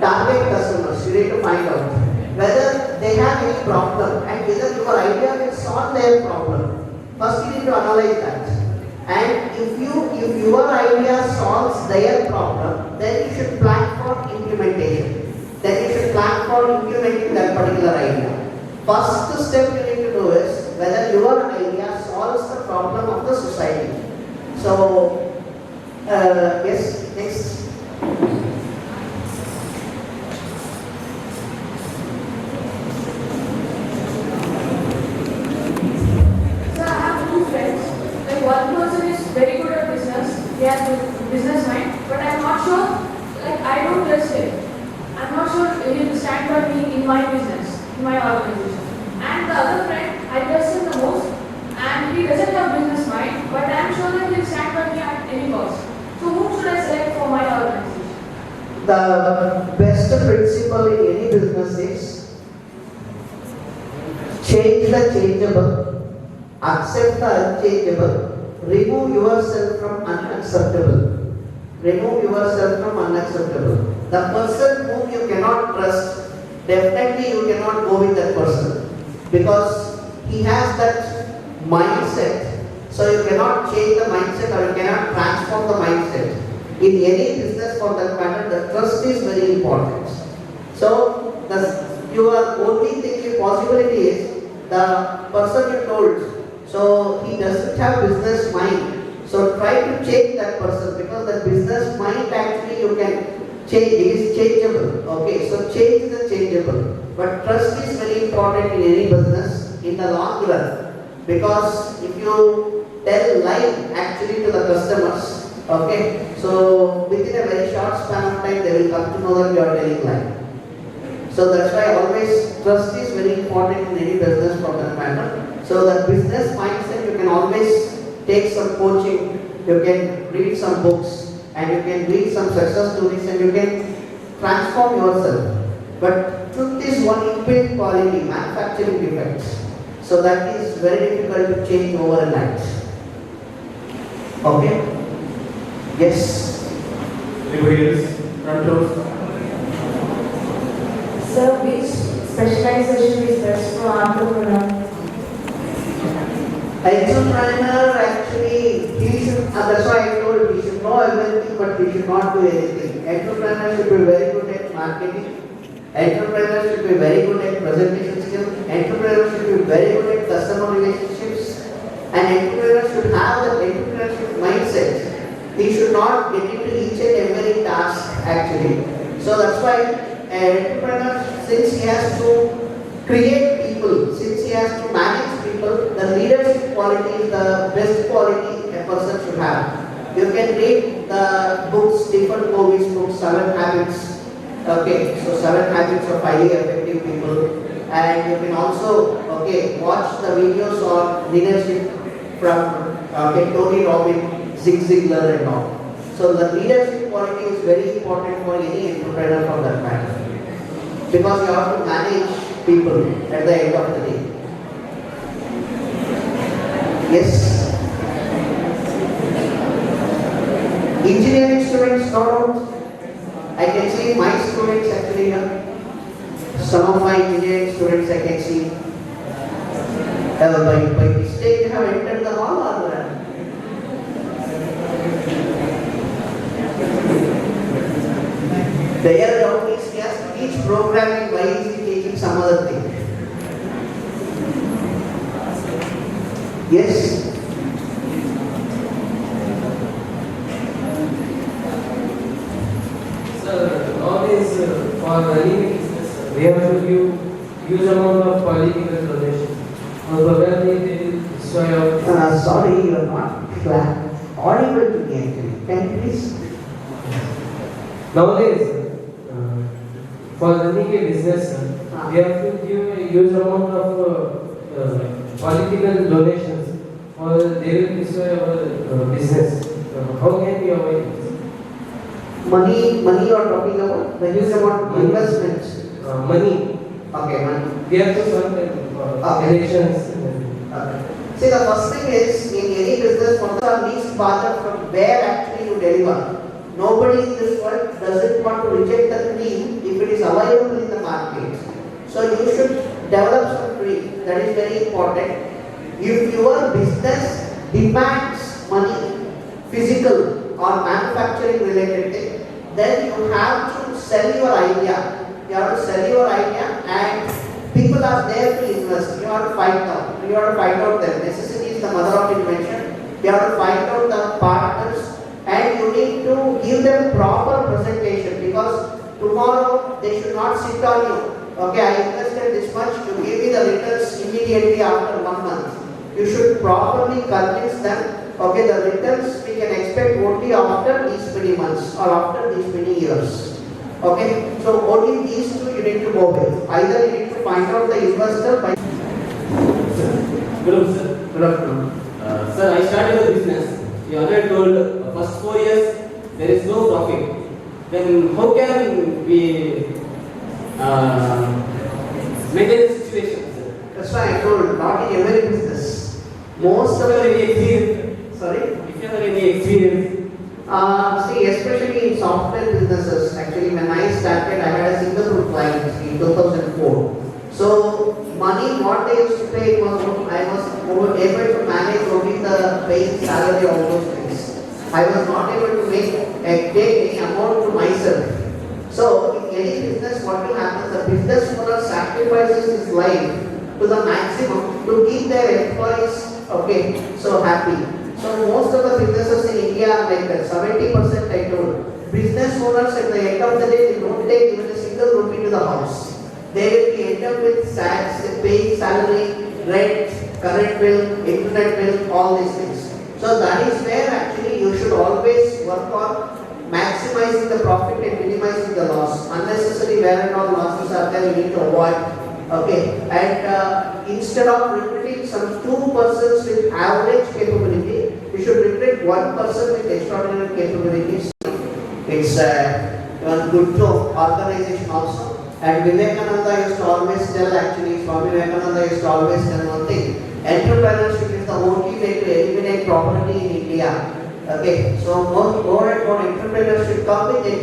target customers you need to find out. Whether they have any problem and whether your idea will solve their problem. First you need to analyze that. And if your idea solves their problem, then you should plan for implementation. Then you should plan for implementing that particular idea. First step you need to do is whether your idea solves the problem of the society. So, yes, next. One person is very good at business, he has a business mind, but I'm not sure, like I don't trust him. I'm not sure he will stand by me in my business, in my organization. And the other friend, I trust him the most, and he doesn't have business mind, but I'm sure that he will stand by me at any cost. So whom should I select for my organization? The best principle in any business is change the changeable, accept the unchangeable. Remove yourself from unacceptable. Remove yourself from unacceptable. The person whom you cannot trust, definitely you cannot go with that person because he has that mindset. So you cannot change the mindset or you cannot transform the mindset. In any business for that matter, the trust is very important. So your only possibility is the person you told. So he doesn't have business mind. So try to change that person because the business mind actually you can change. It is changeable. Okay, so change the changeable. But trust is very important in any business in the long run because if you tell lie actually to the customers, okay, so within a very short span of time they will come to know that you are telling lie. So that's why always trust is very important in any business for that matter. So the business mindset, you can always take some coaching, you can read some books, and you can read some success stories, and you can transform yourself. But truth is one inbuilt quality, manufacturing defects. So that is very difficult to change overnight. Okay? Yes. Anybody else? Front row. Sir, which specialization is best for entrepreneur? Entrepreneur actually, he should, that's why I told he should know everything, but he should not do anything. Entrepreneur should be very good at marketing. Entrepreneur should be very good at presentation skills. Entrepreneur should be very good at customer relationships. And entrepreneur should have the entrepreneurship mindset. He should not get into each and every task actually. So that's why an entrepreneur, since he has to create people, since he has to manage people, the leadership quality is the best quality a person should have. You can read the books, different movies, books, 7 Habits. Okay, so 7 Habits of Highly Effective People. And you can also, watch the videos on leadership from Tony Robbins, Zig Ziglar and all. So the leadership quality is very important for any entrepreneur for that matter. Because you have to manage people at the end of the day. Yes? Engineering students, no doubt. I can see my students actually here. Some of my engineering students I can see. By mistake they have entered the hall or their doubt is yes, each programming, why is he taking some other thing? Yes? Sir, nowadays for running business, we have to give huge amount of political donations. Probably they will destroy our. Sorry, you are not audible to me actually. Can you please? Nowadays, for running a business, we have to give a huge amount of political donations, or they will destroy our business. How can we avoid this? Money you are talking about? When you say about investments? Money. Okay, money. We have to fund elections. See, the first thing is, in any business, one of the least bother from where actually you deliver. Nobody in this world doesn't want to reject the cream if it is available in the market. So you should develop some cream. That is very important. If your business demands money, physical or manufacturing related thing, then you have to sell your idea. You have to sell your idea and people are there to invest. You have to find out. You have to find out them. Necessity is the mother of invention. You have to find out the partners and you need to give them proper presentation because tomorrow they should not sit on you. Okay, I invested this much, you give me the returns immediately after 1 month. You should properly convince them, okay, the returns we can expect only after these many months or after these many years. Okay, so only these two you need to go with. Either you need to find out the investor by. Good afternoon, sir. Good afternoon. Sir, I started a business. You already told first 4 years there is no profit. Then how can we maintain the situation, sir? That's why I told not in every business. Most of If you have the any experience, sorry. if you have any experience, See, especially in software businesses, actually when I started, I had a Singapore client in 2004. So, money what they used to pay was, I was able to manage only the basic salary of those things. I was not able to take any amount to myself. So, in any business, what will happen, the business owner sacrifices his life to the maximum to keep their employees, so happy. So most of the businesses in India are like that, 70% I told. Business owners at the end of the day, they don't take even a single rupee to the house. They will be end up with paying salary, rent, current bill, internet bill, all these things. So that is where actually you should always work on maximizing the profit and minimizing the loss. Unnecessary where and all losses are there, you need to avoid. Okay, and instead of repeating some two persons with average capability, we should recruit one person with extraordinary capabilities. It's good to organization also. And Vivekananda used to always tell, actually, Swami Vivekananda used to always tell one thing: entrepreneurship is the only way to eliminate poverty in India. Okay, so more and more entrepreneurs should come with entrepreneurship.